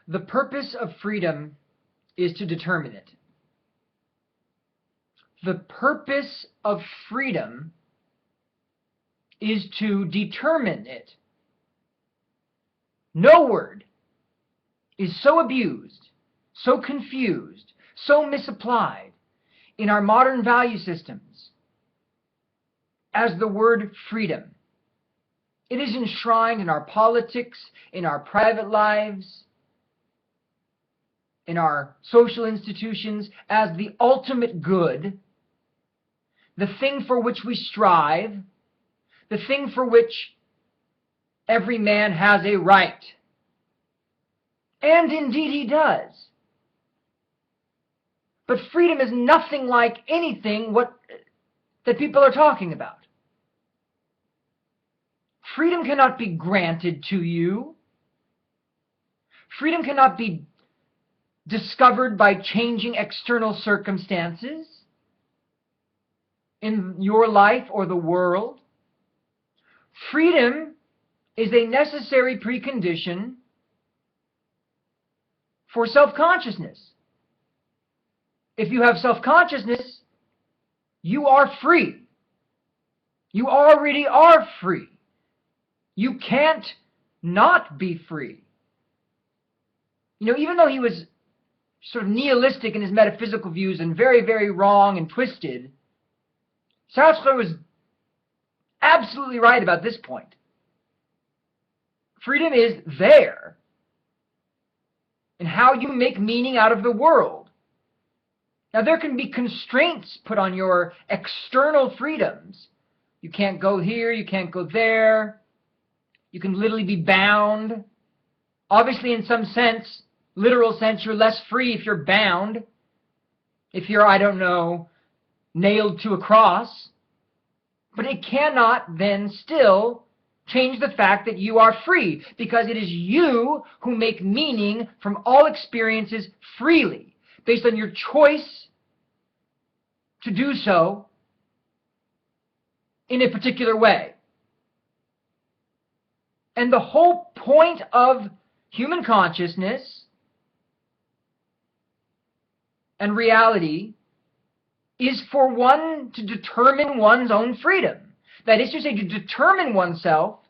The purpose of freedom is to determine it. The purpose of freedom is to determine it. No word is so abused, so confused, so misapplied in our modern value systems as the word freedom. It is enshrined in our politics, in our private lives, in our social institutions as the ultimate good, the thing for which we strive, the thing for which every man has a right. And indeed he does. But freedom is nothing like anything that people are talking about. Freedom cannot be granted to you. Freedom cannot be discovered by changing external circumstances in your life or the world. Freedom is a necessary precondition for self-consciousness. If you have self-consciousness, you are free. You already are free. You can't not be free. Even though he was sort of nihilistic in his metaphysical views and very, very wrong and twisted, Sartre was absolutely right about this point. Freedom is there in how you make meaning out of the world. Now, there can be constraints put on your external freedoms. You can't go here, you can't go there. You can literally be bound. Obviously, in some sense, literal sense, you're less free if you're bound. If you're, I don't know, nailed to a cross. But it cannot then still change the fact that you are free, because it is you who make meaning from all experiences freely, based on your choice to do so in a particular way. And the whole point of human consciousness and reality is for one to determine one's own freedom. That is to say, to determine oneself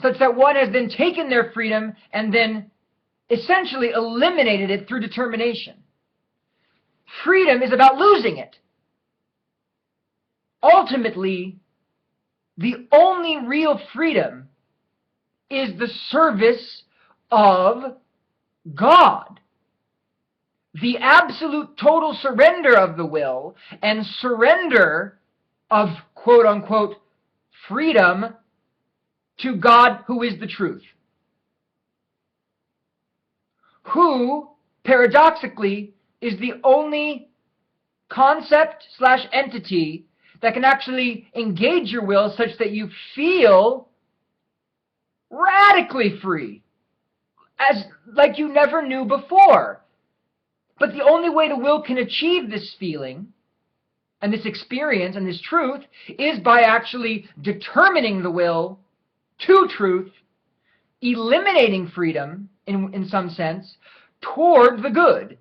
such that one has then taken their freedom and then essentially eliminated it through determination. Freedom is about losing it. Ultimately, the only real freedom is the service of God. The absolute total surrender of the will and surrender of quote-unquote freedom to God, who is the truth. Who, paradoxically, is the only concept/entity that can actually engage your will such that you feel radically free, like you never knew before. But the only way the will can achieve this feeling and this experience and this truth is by actually determining the will to truth, eliminating freedom in some sense toward the good.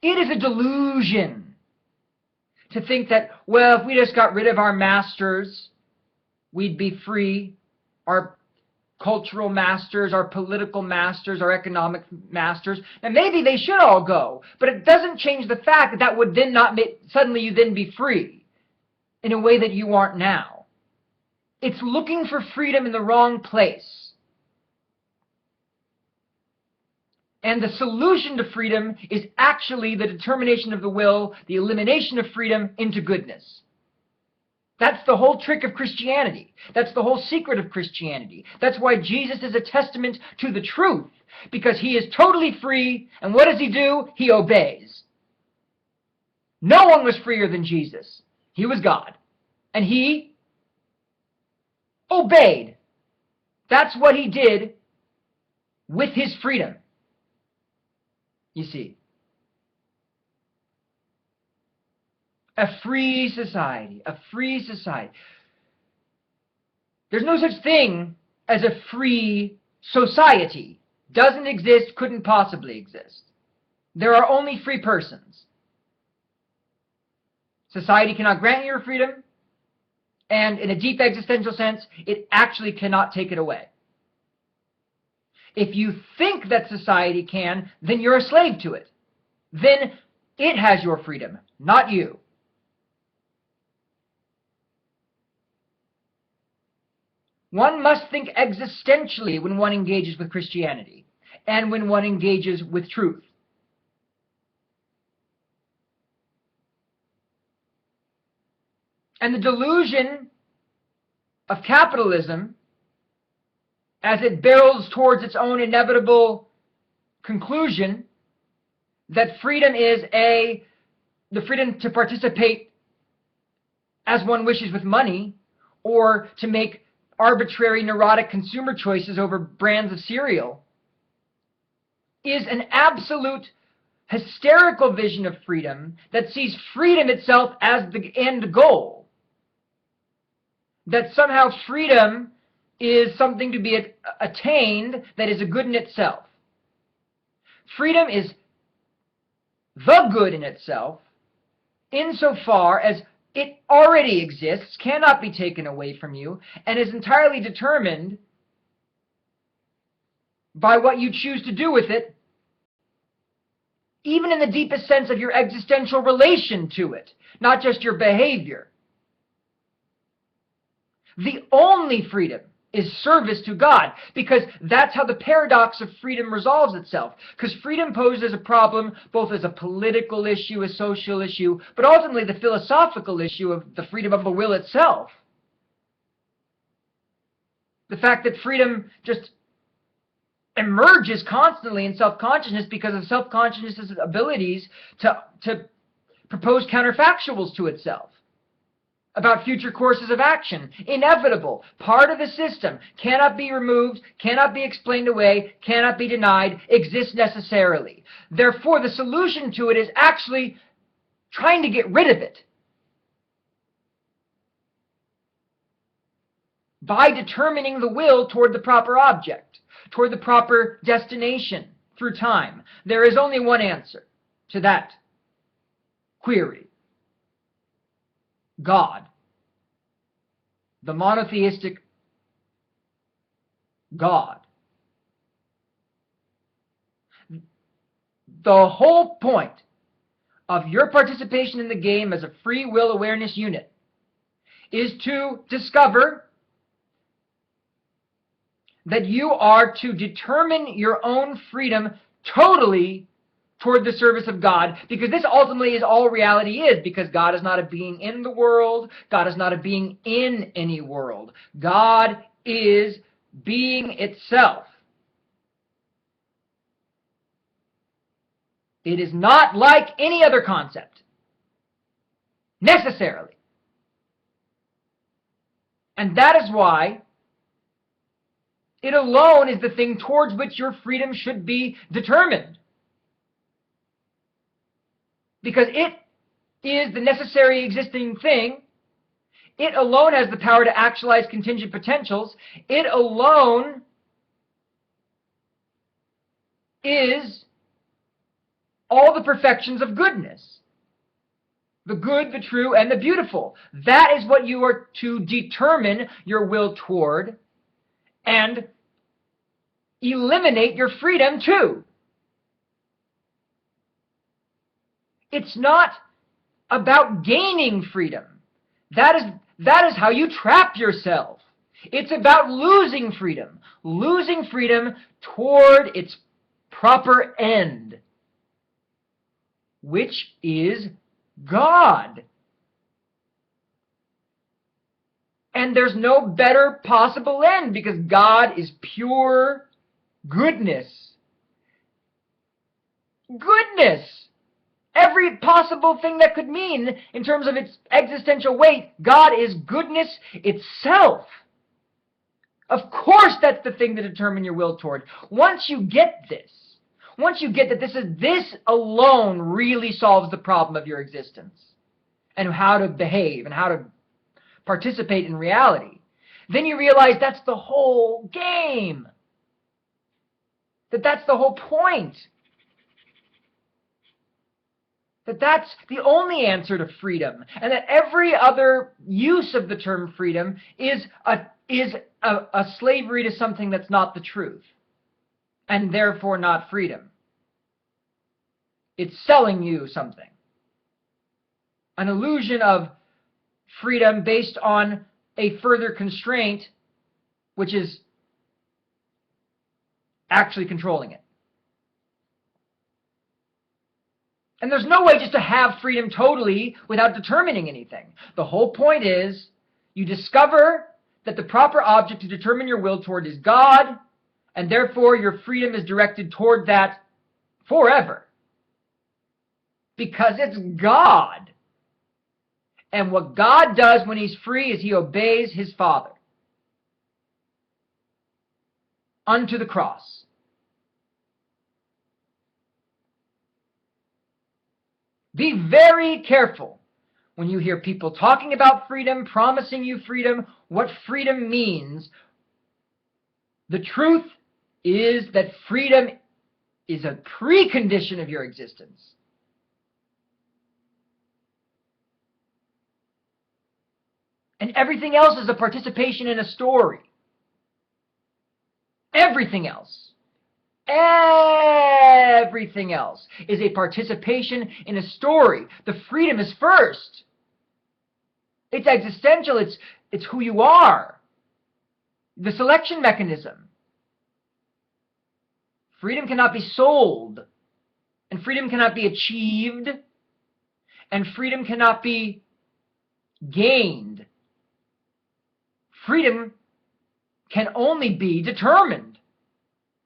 It is a delusion to think that, well, if we just got rid of our masters, we'd be free. Our cultural masters, our political masters, our economic masters. And maybe they should all go, but it doesn't change the fact that that would then not make, suddenly you then be free in a way that you aren't now. It's looking for freedom in the wrong place. And the solution to freedom is actually the determination of the will, the elimination of freedom into goodness. That's the whole trick of Christianity. That's the whole secret of Christianity. That's why Jesus is a testament to the truth, because he is totally free, and what does he do? He obeys. No one was freer than Jesus. He was God, and he obeyed. That's what he did with his freedom. You see, a free society, There's no such thing as a free society. Doesn't exist, couldn't possibly exist. There are only free persons. Society cannot grant you your freedom, and in a deep existential sense, it actually cannot take it away. If you think that society can, then you're a slave to it. Then it has your freedom, not you. One must think existentially when one engages with Christianity and when one engages with truth. And the delusion of capitalism, as it barrels towards its own inevitable conclusion that freedom is the freedom to participate as one wishes with money, or to make arbitrary, neurotic consumer choices over brands of cereal, is an absolute hysterical vision of freedom that sees freedom itself as the end goal. That somehow freedom is something to be attained that is a good in itself. Freedom is the good in itself, insofar as it already exists, cannot be taken away from you, and is entirely determined by what you choose to do with it, even in the deepest sense of your existential relation to it, not just your behavior. The only freedom is service to God, because that's how the paradox of freedom resolves itself. Because freedom poses a problem both as a political issue, a social issue, but ultimately the philosophical issue of the freedom of the will itself. The fact that freedom just emerges constantly in self-consciousness because of self-consciousness's abilities to propose counterfactuals to itself about future courses of action, inevitable, part of the system, cannot be removed, cannot be explained away, cannot be denied, exists necessarily. Therefore, the solution to it is actually trying to get rid of it by determining the will toward the proper object, toward the proper destination through time. There is only one answer to that query: God. The monotheistic God. The whole point of your participation in the game as a free will awareness unit is to discover that you are to determine your own freedom totally toward the service of God, because this ultimately is all reality is, because God is not a being in the world, God is not a being in any world. God is being itself. It is not like any other concept, necessarily. And that is why it alone is the thing towards which your freedom should be determined. Because it is the necessary existing thing. It alone has the power to actualize contingent potentials. It alone is all the perfections of goodness. The good, the true, and the beautiful. That is what you are to determine your will toward and eliminate your freedom to. It's not about gaining freedom. That is how you trap yourself. It's about losing freedom. Losing freedom toward its proper end, which is God. And there's no better possible end, because God is pure goodness. Goodness! Every possible thing that could mean in terms of its existential weight, God is goodness itself. Of course that's the thing to determine your will toward. Once you get this, once you get that this alone really solves the problem of your existence and how to behave and how to participate in reality, then you realize that's the whole game. That's the whole point. That's the only answer to freedom. And that every other use of the term freedom is a slavery to something that's not the truth. And therefore not freedom. It's selling you something. An illusion of freedom based on a further constraint, which is actually controlling it. And there's no way just to have freedom totally without determining anything. The whole point is you discover that the proper object to determine your will toward is God, and therefore your freedom is directed toward that forever. Because it's God. And what God does when he's free is he obeys his Father unto the cross. Be very careful when you hear people talking about freedom, promising you freedom, what freedom means. The truth is that freedom is a precondition of your existence. And everything else is a participation in a story. Everything else is a participation in a story. The freedom is first. It's existential. It's who you are. The selection mechanism. Freedom cannot be sold. And freedom cannot be achieved. And freedom cannot be gained. Freedom can only be determined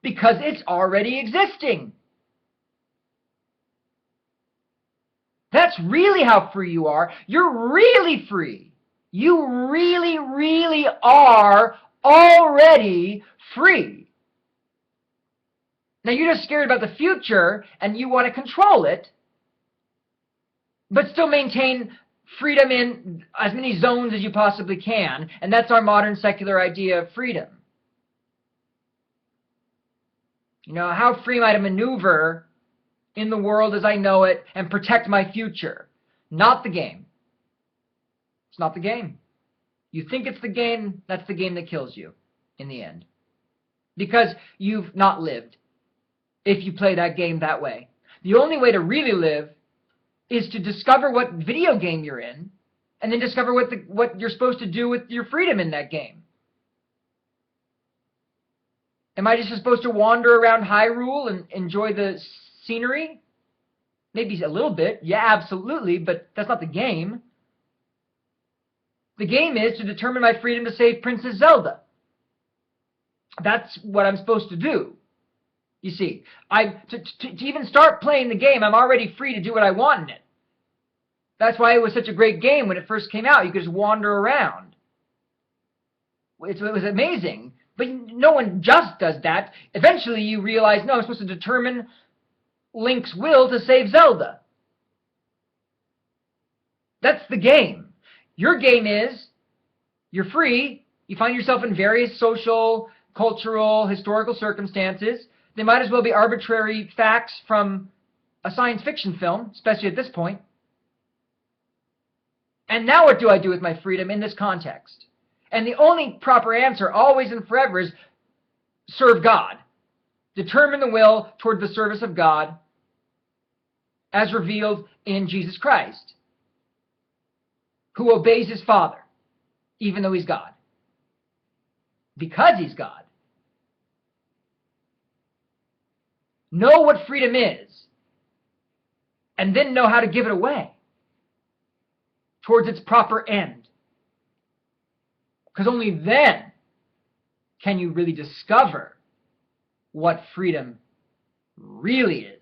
because it's already existing. That's really how free you are. You're really free. You really, really are already free. Now you're just scared about the future and you want to control it, but still maintain freedom in as many zones as you possibly can, and that's our modern secular idea of freedom. You know, how free am I to maneuver in the world as I know it and protect my future? Not the game. It's not the game. You think it's the game, that's the game that kills you in the end. Because you've not lived if you play that game that way. The only way to really live is to discover what video game you're in, and then discover what you're supposed to do with your freedom in that game. Am I just supposed to wander around Hyrule and enjoy the scenery? Maybe a little bit, yeah, absolutely, but that's not the game. The game is to determine my freedom to save Princess Zelda. That's what I'm supposed to do. You see, to even start playing the game, I'm already free to do what I want in it. That's why it was such a great game when it first came out. You could just wander around. It was amazing. But no one just does that. Eventually you realize, no, I'm supposed to determine Link's will to save Zelda. That's the game. Your game is, you're free. You find yourself in various social, cultural, historical circumstances. They might as well be arbitrary facts from a science fiction film, especially at this point. And now what do I do with my freedom in this context? And the only proper answer, always and forever, is serve God. Determine the will toward the service of God as revealed in Jesus Christ, who obeys his Father, even though he's God. Because he's God. Know what freedom is, and then know how to give it away towards its proper end. Because only then can you really discover what freedom really is.